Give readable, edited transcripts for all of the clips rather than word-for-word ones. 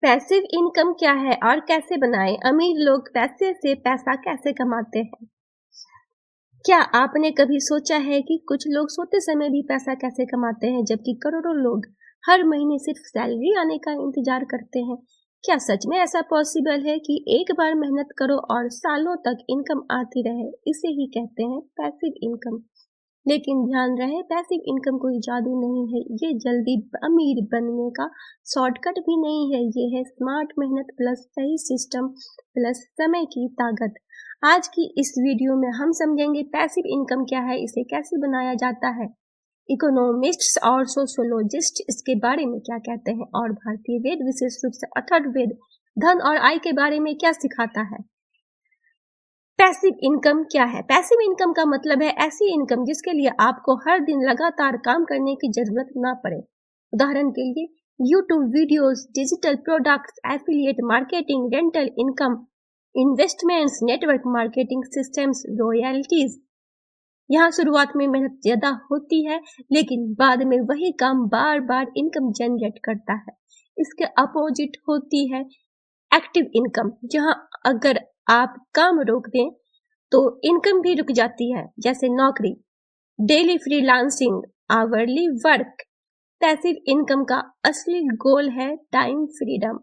Passive income क्या है और कैसे बनाएं? अमीर लोग पैसे से पैसा कैसे कमाते हैं? क्या आपने कभी सोचा है कि कुछ लोग सोते समय भी पैसा कैसे कमाते हैं, जबकि करोड़ों लोग हर महीने सिर्फ सैलरी आने का इंतजार करते हैं? क्या सच में ऐसा पॉसिबल है कि एक बार मेहनत करो और सालों तक इनकम आती रहे? इसे ही कहते हैं पैसिव इनकम। लेकिन ध्यान रहे, पैसिव इनकम कोई जादू नहीं है, ये जल्दी अमीर बनने का शॉर्टकट भी नहीं है। ये है स्मार्ट मेहनत प्लस सही सिस्टम प्लस समय की ताकत। आज की इस वीडियो में हम समझेंगे पैसिव इनकम क्या है, इसे कैसे बनाया जाता है, इकोनॉमिस्ट्स और सोशियोलॉजिस्ट इसके बारे में क्या कहते हैं, और भारतीय वेद विशेष रूप से अथर्ववेद धन और आय के बारे में क्या सिखाता है। पैसिव इनकम क्या है? पैसिव इनकम का मतलब है ऐसी इनकम जिसके लिए आपको हर दिन लगातार काम करने की जरूरत ना पड़े। उदाहरण के लिए YouTube videos, digital products, affiliate marketing, rental income, investments, network marketing systems, royalties. यहाँ शुरुआत में मेहनत ज्यादा होती है, लेकिन बाद में वही काम बार बार इनकम जनरेट करता है। इसके अपोजिट होती है एक्टिव इनकम, जहां अगर आप काम रोक दें तो इनकम भी रुक जाती है, जैसे नौकरी, daily freelancing, hourly work. Passive income का असली गोल है टाइम फ्रीडम,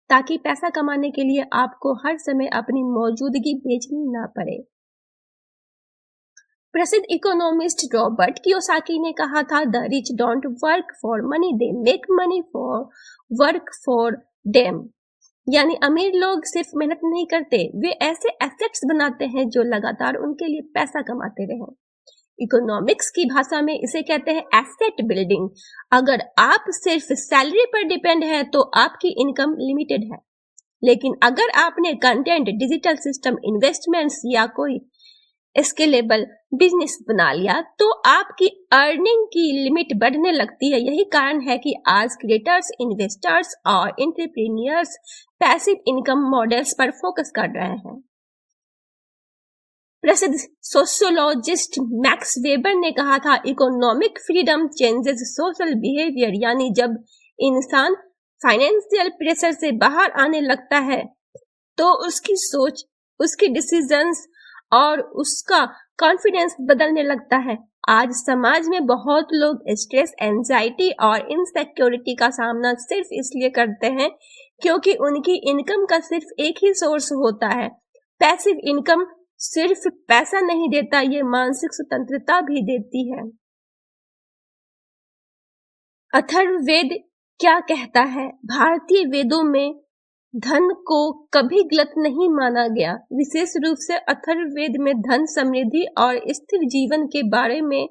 ताकि पैसा कमाने के लिए आपको हर समय अपनी मौजूदगी बेचनी ना पड़े। प्रसिद्ध इकोनॉमिस्ट रॉबर्ट कियोसाकी ने कहा था, the rich don't work for money, they make money for work for them. यानी अमीर लोग सिर्फ मेहनत नहीं करते, वे ऐसे एसेट्स बनाते हैं जो लगातार उनके लिए पैसा कमाते रहें। इकोनॉमिक्स की भाषा में इसे कहते हैं एसेट बिल्डिंग। अगर आप सिर्फ सैलरी पर डिपेंड है तो आपकी इनकम लिमिटेड है, लेकिन अगर आपने कंटेंट, डिजिटल सिस्टम, इन्वेस्टमेंट्स या कोई स्केलेबल बिजनेस बना लिया तो आपकी अर्निंग की लिमिट बढ़ने लगती है। यही कारण है कि आज क्रिएटर्स, इन्वेस्टर्स और एंटरप्रेन्योर्स पैसिव इनकम मॉडल्स पर फोकस कर रहे हैं। प्रसिद्ध सोशियोलॉजिस्ट मैक्स वेबर ने कहा था, economic freedom changes social behaviour. यानी जब इंसान फाइनेंशियल प्रेशर से बाहर आने लगता है तो उसकी सोच, उसकी डिसीजंस और उसका कॉन्फिडेंस बदलने लगता है। आज समाज में बहुत लोग स्ट्रेस, एंजाइटी और इनसिक्योरिटी का सामना सिर्फ इसलिए करते हैं क्योंकि उनकी इनकम का सिर्फ एक ही सोर्स होता है। पैसिव इनकम सिर्फ पैसा नहीं देता, ये मानसिक स्वतंत्रता भी देती है। अथर्ववेद क्या कहता है? भारतीय वेदों में धन को कभी गलत नहीं माना गया। विशेष रूप से अथर्ववेद में धन, समृद्धि और स्थिर जीवन के बारे में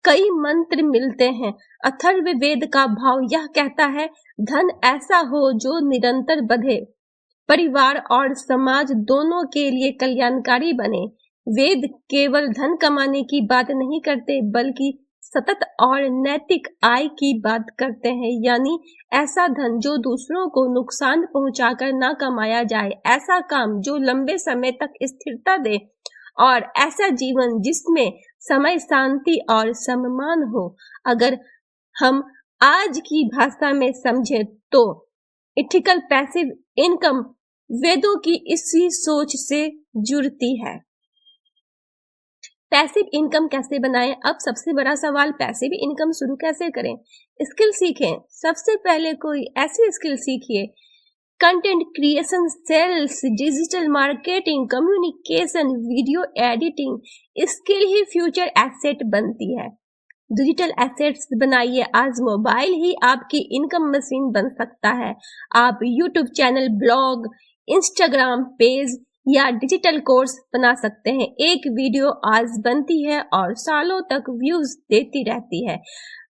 कई मंत्र मिलते हैं। अथर्ववेद का भाव यह कहता है, धन ऐसा हो जो निरंतर बढ़े, परिवार और समाज दोनों के लिए कल्याणकारी बने। वेद केवल धन कमाने की बात नहीं करते, बल्कि सतत और नैतिक आय की बात करते हैं। यानी ऐसा धन जो दूसरों को नुकसान पहुंचाकर ना कमाया जाए, ऐसा काम जो लंबे समय तक स्थिरता दे, और ऐसा जीवन जिसमें समय, शांति और सम्मान हो। अगर हम आज की भाषा में समझे तो इथिकल पैसिव इनकम वेदों की इसी सोच से जुड़ती है। पैसिव इनकम कैसे बनाएं? अब सबसे बड़ा सवाल, पैसिव इनकम शुरू कैसे करें? स्किल सीखें। सबसे पहले कोई ऐसी स्किल सीखिए, content creation, sales, digital marketing, communication, video editing. Skill ही फ्यूचर एसेट बनती है। डिजिटल एसेट्स बनाइए। आज मोबाइल ही आपकी इनकम मशीन बन सकता है। आप YouTube channel, blog, Instagram page या डिजिटल कोर्स बना सकते हैं। एक वीडियो आज बनती है और सालों तक व्यूज देती रहती है।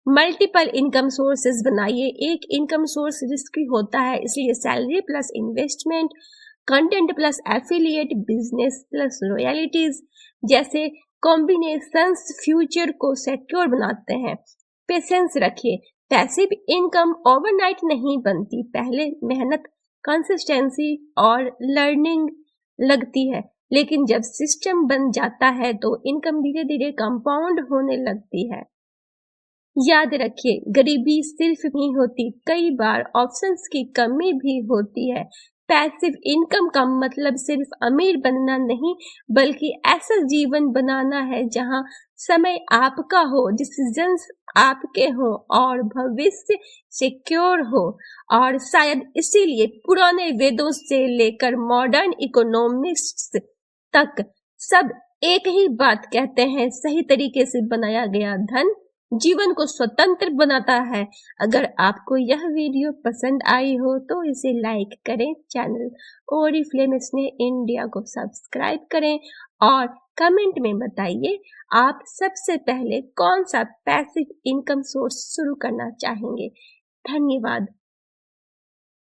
मल्टीपल इनकम सोर्सेज बनाइए। एक इनकम सोर्स रिस्की होता है, इसलिए salary plus investment, content plus affiliate, business plus royalties जैसे कॉम्बिनेशंस फ्यूचर को सिक्योर बनाते हैं। पेशेंस रखिए। पैसिव इनकम ओवरनाइट नहीं बनती, पहले मेहनत, कंसिस्टेंसी और लर्निंग लगती है, लेकिन जब सिस्टम बन जाता है तो इनकम धीरे धीरे कंपाउंड होने लगती है। याद रखिए, गरीबी सिर्फ नहीं होती, कई बार ऑप्शंस की कमी भी होती है। पैसिव इनकम का मतलब सिर्फ अमीर बनना नहीं, बल्कि ऐसा जीवन बनाना है जहां समय आपका हो, डिसीजंस आपके हो और भविष्य सिक्योर हो। और शायद इसीलिए पुराने वेदों से लेकर मॉडर्न इकोनॉमिक्स तक सब एक ही बात कहते हैं, सही तरीके से बनाया गया धन जीवन को स्वतंत्र बनाता है। अगर आपको यह वीडियो पसंद आई हो तो इसे लाइक करें, चैनल ओरिफ्लेम्स इंडिया को सब्सक्राइब करें और कमेंट में बताइए आप सबसे पहले कौन सा पैसिव इनकम सोर्स शुरू करना चाहेंगे। धन्यवाद।